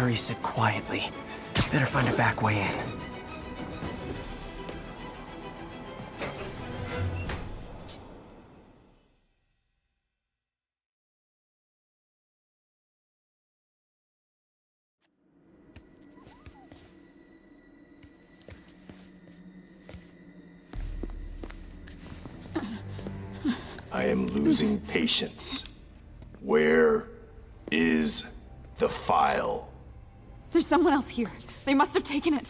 Yuri said quietly. Better find a back way in. I am losing patience. Where is the file? There's someone else here. They must have taken it.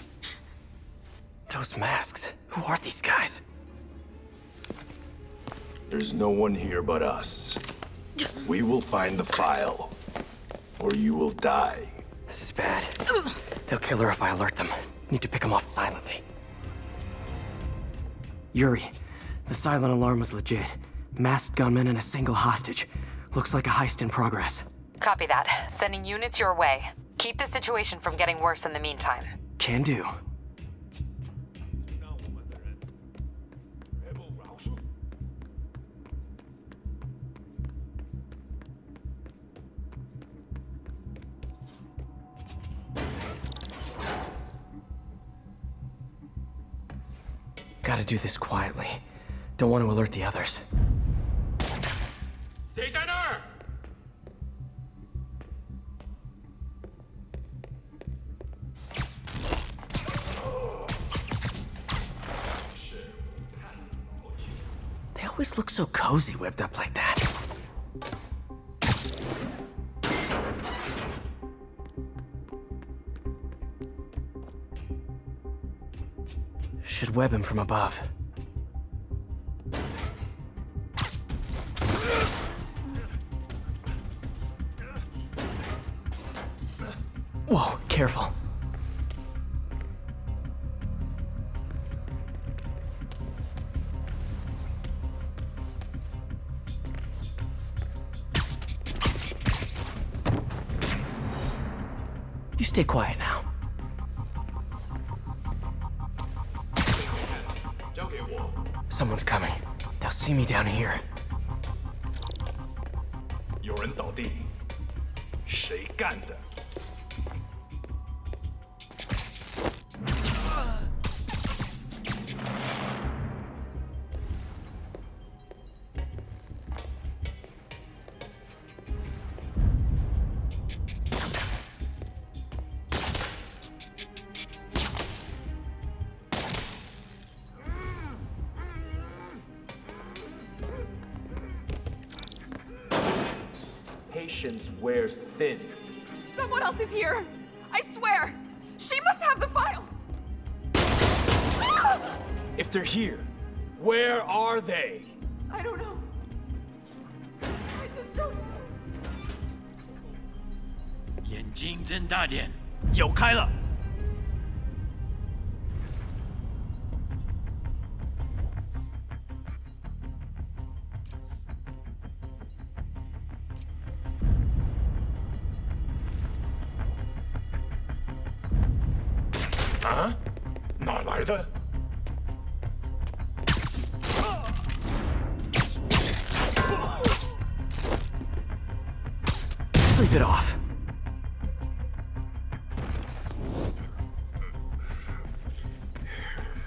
Those masks. Who are these guys? There's no one here but us. We will find the file, or you will die. This is bad. They'll kill her if I alert them. Need to pick them off silently. Yuri, the silent alarm was legit. Masked gunmen and a single hostage. Looks like a heist in progress. Copy that. Sending units your way. Keep the situation from getting worse in the meantime. Can do. Gotta do this quietly. Don't want to alert the others. 谁在那儿？ They always look so cozy whipped up like that. Should web him from above. Whoa, careful. You stay quiet now. 交给我。 Someone's coming. They'll see me down here. 有人倒地，谁干的？ Patience wears thin. Someone else is here. I swear. She must have the file. If they're here, where are they? I don't know. I just don't. 眼睛睁大点，有开了。 啊？哪来的？ Sleep it off.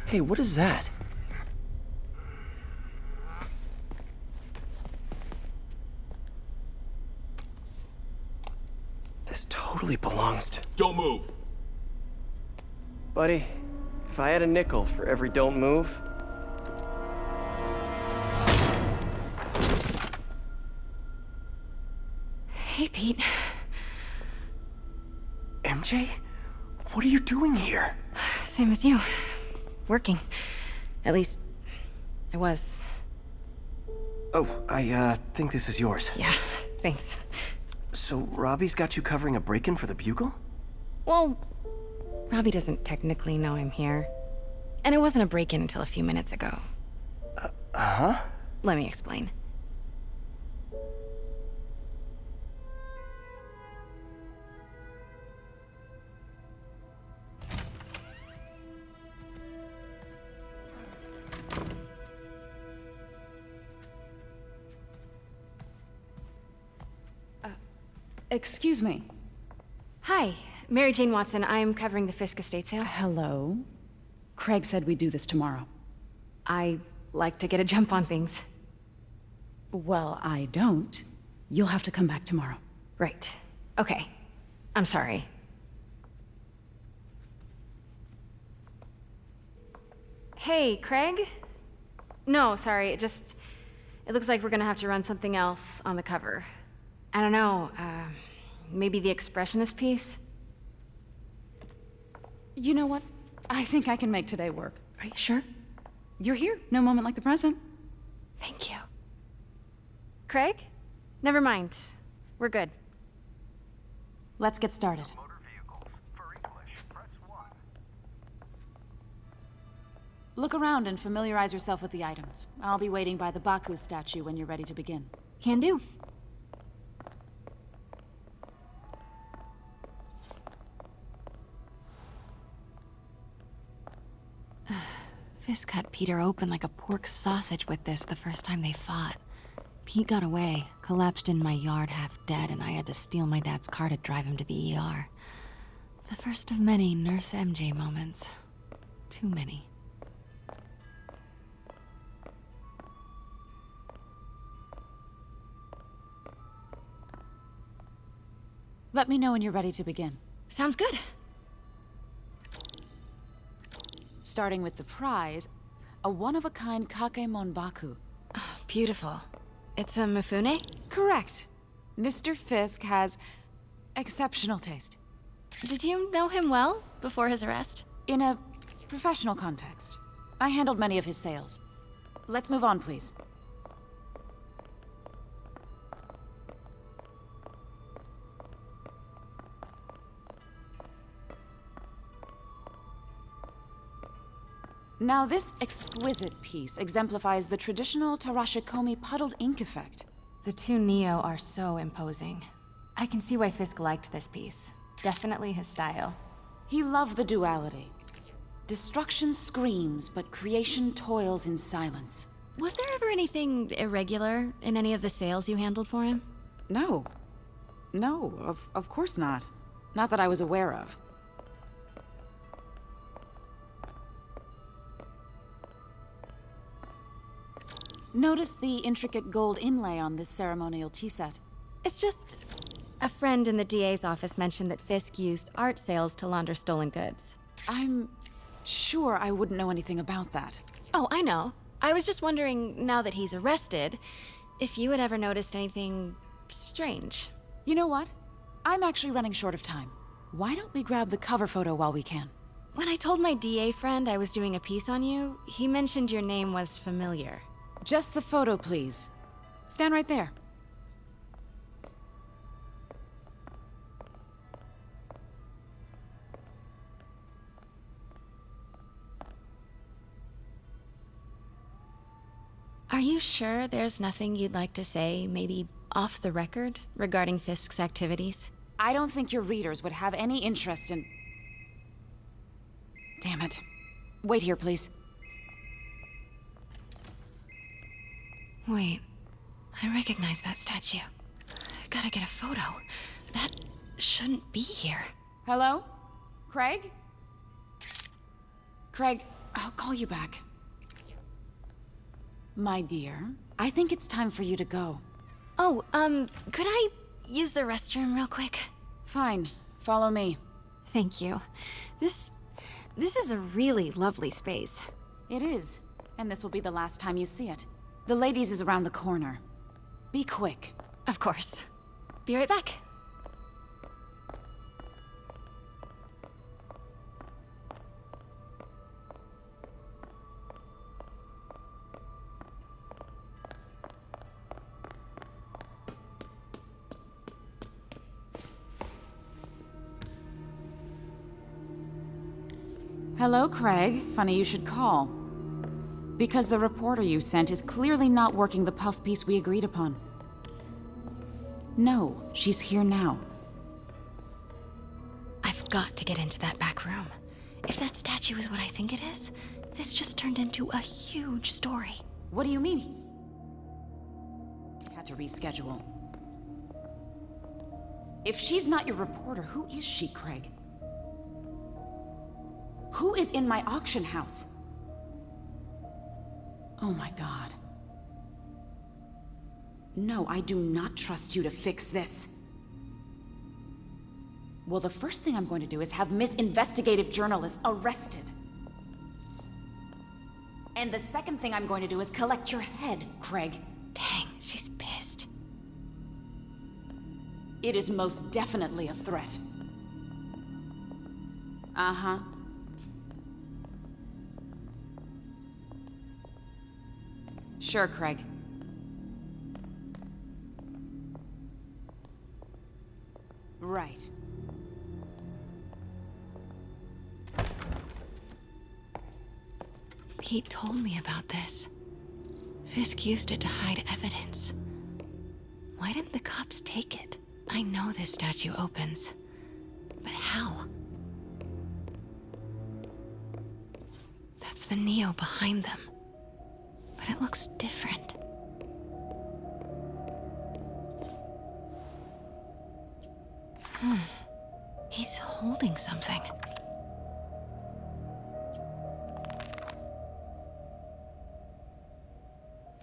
Hey, what is that? This totally belongs to... Don't move. Buddy, if I had a nickel for every don't move... Hey, Pete. MJ? What are you doing here? Same as you. Working. At least, I was. Oh, I think this is yours. Yeah, thanks. So Robbie's got you covering a break-in for the Bugle? Well, Robbie doesn't technically know I'm here. And it wasn't a break-in until a few minutes ago. Huh? Let me explain. Excuse me. Hi, Mary Jane Watson. I'm covering the Fisk estate sale. Hello. Craig said we'd do this tomorrow. I like to get a jump on things. Well, I don't. You'll have to come back tomorrow. Right. Okay. I'm sorry. Hey, Craig? No, sorry, it looks like we're gonna have to run something else on the cover. I don't know, maybe the expressionist piece? You know what? I think I can make today work. Are you sure? You're here. No moment like the present. Thank you. Craig? Never mind. We're good. Let's get started. Look around and familiarize yourself with the items. I'll be waiting by the Baku statue when you're ready to begin. Can do. Fisk cut Peter open like a pork sausage with this the first time they fought. Pete got away, collapsed in my yard half dead, and I had to steal my dad's car to drive him to the ER. The first of many Nurse MJ moments. Too many. Let me know when you're ready to begin. Sounds good. Starting with the prize, a one-of-a-kind Kakemon Baku. Oh, beautiful. It's a Mifune? Correct. Mr. Fisk has exceptional taste. Did you know him well before his arrest? In a professional context. I handled many of his sales. Let's move on, please. Now, this exquisite piece exemplifies the traditional Tarashikomi puddled ink effect. The two Neo are so imposing. I can see why Fisk liked this piece. Definitely his style. He loved the duality. Destruction screams, but creation toils in silence. Was there ever anything irregular in any of the sales you handled for him? No. No, of course not. Not that I was aware of. Notice the intricate gold inlay on this ceremonial tea set. It's just... a friend in the DA's office mentioned that Fisk used art sales to launder stolen goods. I'm sure I wouldn't know anything about that. Oh, I know. I was just wondering, now that he's arrested, if you had ever noticed anything strange. You know what? I'm actually running short of time. Why don't we grab the cover photo while we can? When I told my DA friend I was doing a piece on you, he mentioned your name was familiar. Just the photo, please. Stand right there. Are you sure there's nothing you'd like to say, maybe off the record, regarding Fisk's activities? I don't think your readers would have any interest in... Damn it. Wait here, please. Wait, I recognize that statue. Gotta get a photo. That shouldn't be here. Hello? Craig? Craig, I'll call you back. My dear, I think it's time for you to go. Oh, could I use the restroom real quick? Fine. Follow me. Thank you. This is a really lovely space. It is. And this will be the last time you see it. The ladies is around the corner. Be quick. Of course. Be right back. Hello, Craig. Funny you should call. Because the reporter you sent is clearly not working the puff piece we agreed upon. No, she's here now. I've got to get into that back room. If that statue is what I think it is, this just turned into a huge story. What do you mean? Had to reschedule. If she's not your reporter, who is she, Craig? Who is in my auction house? Oh my god. No, I do not trust you to fix this. Well, the first thing I'm going to do is have Miss Investigative Journalist arrested. And the second thing I'm going to do is collect your head, Craig. Dang, she's pissed. It is most definitely a threat. Uh-huh. Sure, Craig. Right. Pete told me about this. Fisk used it to hide evidence. Why didn't the cops take it? I know this statue opens. But how? That's the Neo behind them. But it looks different. He's holding something.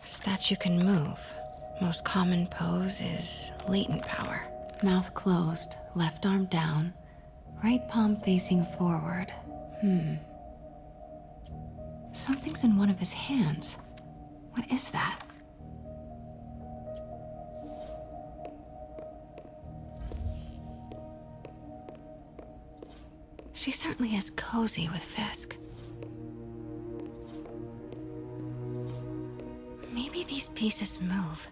Statue can move. Most common pose is latent power. Mouth closed, left arm down, right palm facing forward. Something's in one of his hands. What is that? She certainly is cozy with Fisk. Maybe these pieces move.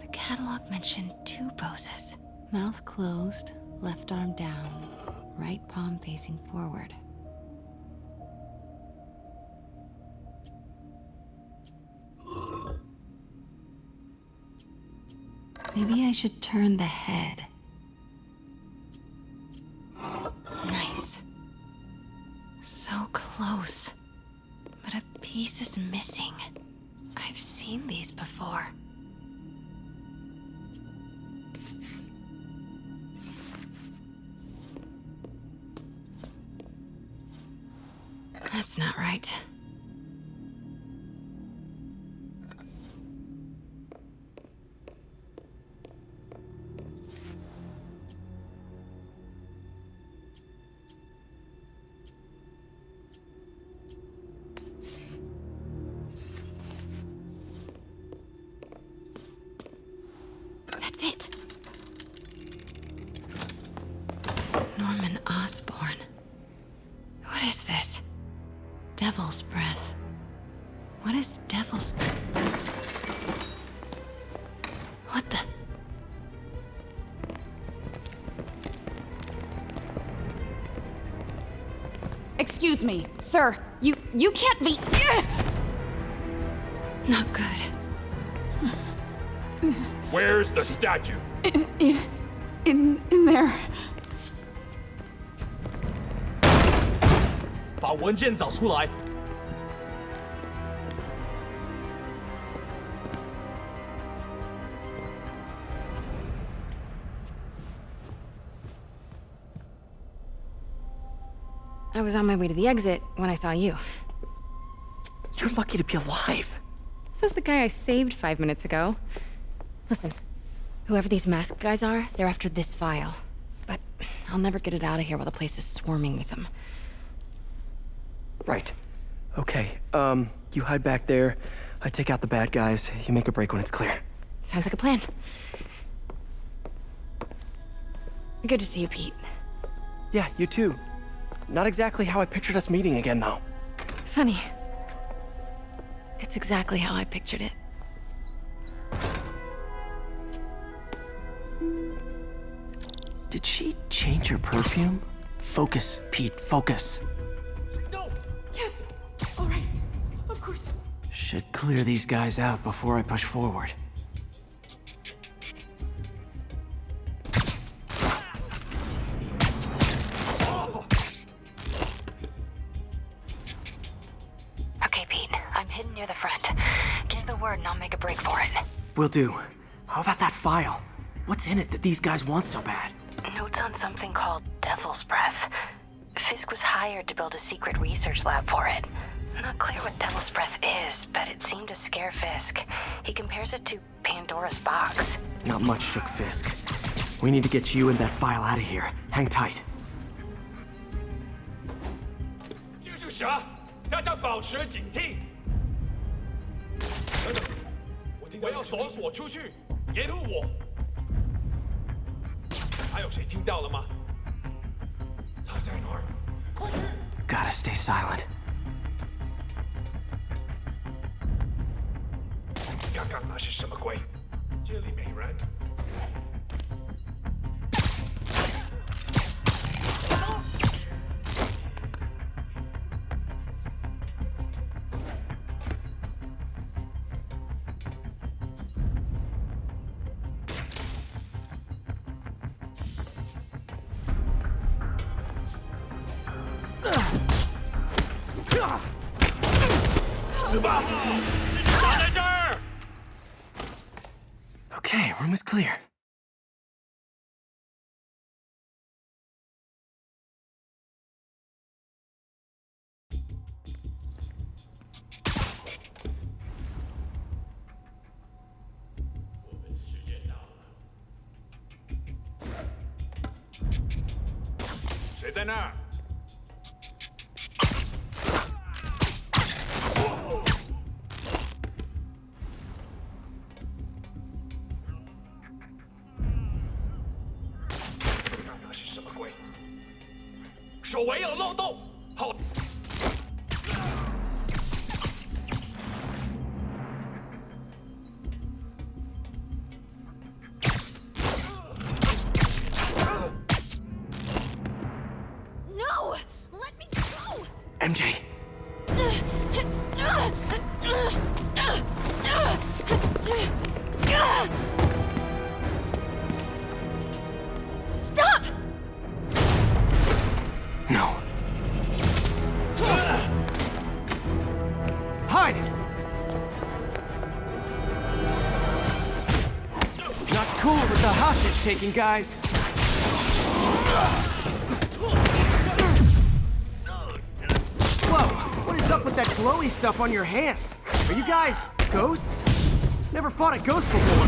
The catalog mentioned 2 poses. Mouth closed, left arm down, right palm facing forward. Maybe I should turn the head. Nice. So close. But a piece is missing. I've seen these before. That's not right. That's it. Norman Osborn. What is this? Devil's breath. What is devil's... What the... Excuse me, sir. You can't be... Not good. Where's the statue? In there. 把文件找出来。I was on my way to the exit when I saw you. You're lucky to be alive. Says the guy I saved 5 minutes ago. Listen, whoever these masked guys are, they're after this file. But I'll never get it out of here while the place is swarming with them. Right. Okay, you hide back there. I take out the bad guys. You make a break when it's clear. Sounds like a plan. Good to see you, Pete. Yeah, you too. Not exactly how I pictured us meeting again, though. Funny. It's exactly how I pictured it. Did she change her perfume? Focus, Pete, focus. Yes! All right. Of course. Should clear these guys out before I push forward. Okay, Pete. I'm hidden near the front. Give the word and I'll make a break for it. Will do. How about that file? What's in it that these guys want so bad? Notes on something called Devil's Breath. Fisk was hired to build a secret research lab for it. Not clear what Devil's Breath is, but it seemed to scare Fisk. He compares it to Pandora's box. Not much shook Fisk. We need to get you and that file out of here. Hang tight. 这是啥？大家保持警惕。等等，我要锁锁出去，沿路我。还有谁听到了吗？他在哪儿？快去！ Gotta stay silent. 刚刚那是什么鬼？这里没人。死吧！打在这儿！ Okay, room is clear. “谁在那儿？”那是什么鬼？手围有漏洞，好。No! Let me go! MJ. Stop! No. Hide! Not cool with the hostage taking, guys. Whoa, what is up with that glowy stuff on your hands? Are you guys ghosts? Never fought a ghost before.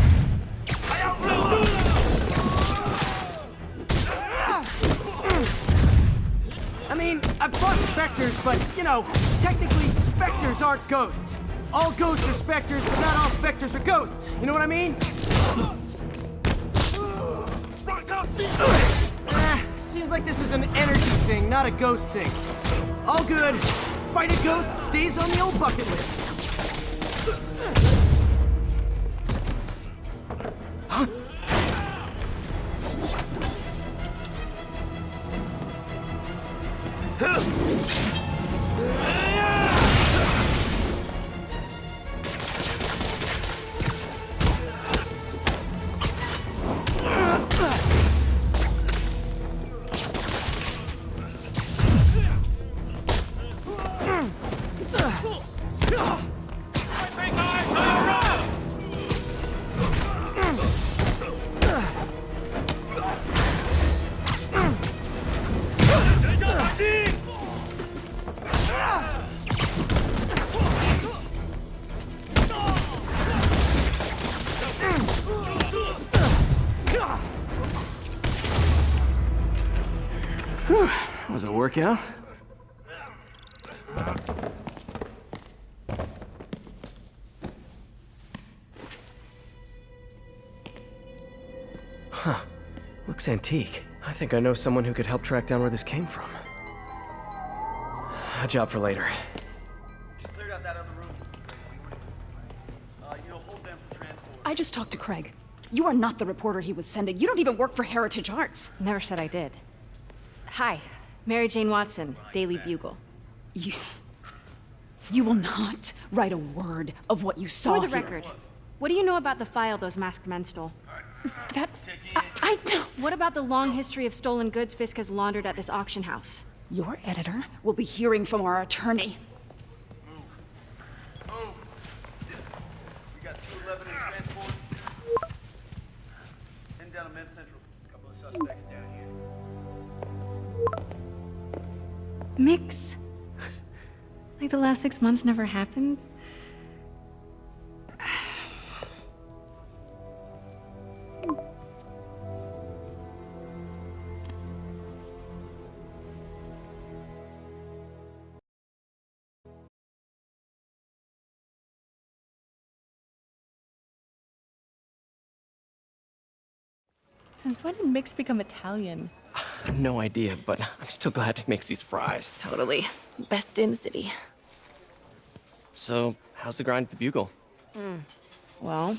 I mean, I've fought specters, but, you know, technically specters aren't ghosts. All ghosts are specters, but not all specters are ghosts. You know what I mean? Seems like this is an energy thing, not a ghost thing. All good. Fight a ghost stays on the old bucket list. Huh? Was a workout? This antique. I think I know someone who could help track down where this came from. A job for later. Cleared out that other room. Hold them for transport. I just talked to Craig. You are not the reporter he was sending. You don't even work for Heritage Arts. Never said I did. Hi, Mary Jane Watson, Daily Bugle. You will not write a word of what you saw For the here. record, what do you know about the file those masked men stole? I don't... What about the long history of stolen goods Fisk has laundered at this auction house? Your editor will be hearing from our attorney. Move. We got 211 in transport. Heading down to Men's Central. A couple of suspects down here. Mix. Like the last 6 months never happened? Since when did Mix become Italian? I have no idea, but I'm still glad he makes these fries. Totally. Best in the city. So, how's the grind at the Bugle? Well,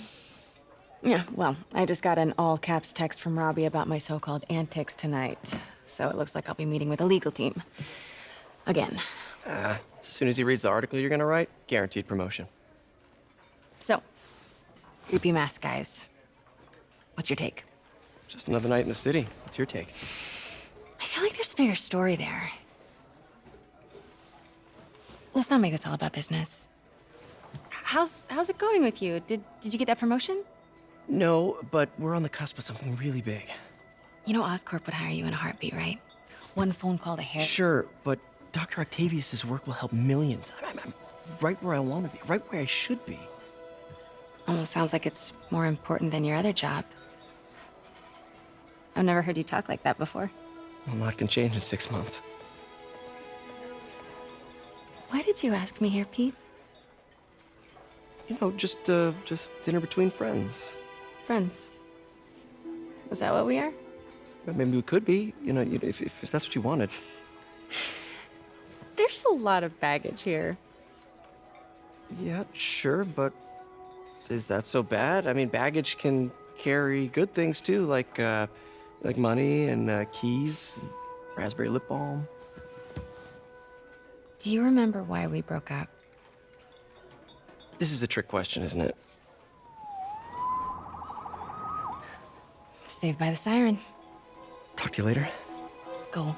I just got an all-caps text from Robbie about my so-called antics tonight. So it looks like I'll be meeting with a legal team. Again. As soon as he reads the article you're gonna write, guaranteed promotion. So, creepy mask guys. What's your take? Just another night in the city. What's your take? I feel like there's a bigger story there. Let's not make this all about business. How's it going with you? Did you get that promotion? No, but we're on the cusp of something really big. You know Oscorp would hire you in a heartbeat, right? One phone call to Harry. Sure, but Dr. Octavius's work will help millions. I'm right where I want to be, right where I should be. Almost sounds like it's more important than your other job. I've never heard you talk like that before. A lot can change in 6 months. Why did you ask me here, Pete? You know, just dinner between friends. Friends. Was that what we are? Maybe we could be, if that's what you wanted. There's a lot of baggage here. Yeah, sure, but is that so bad? I mean, baggage can carry good things too, like money and keys, and raspberry lip balm. Do you remember why we broke up? This is a trick question, isn't it? Saved by the siren. Talk to you later. Go.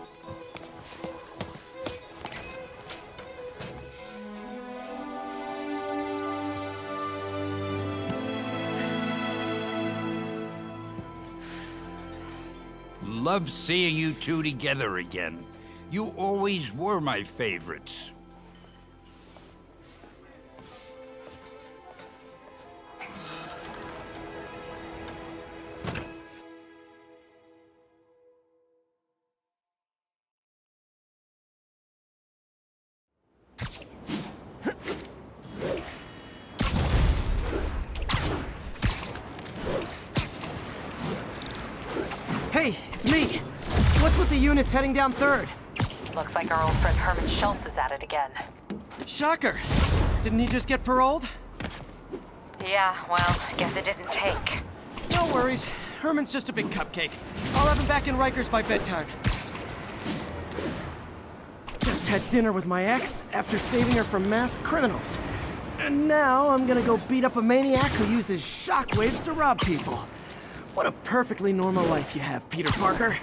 Love seeing you two together again. You always were my favorites. Hey, it's me. What's with the units heading down 3rd? Looks like our old friend Herman Schultz is at it again. Shocker. Didn't he just get paroled? Yeah, well, guess it didn't take. No worries. Herman's just a big cupcake. I'll have him back in Rikers by bedtime. Just had dinner with my ex after saving her from masked criminals. And now I'm gonna go beat up a maniac who uses shockwaves to rob people. What a perfectly normal life you have, Peter Parker.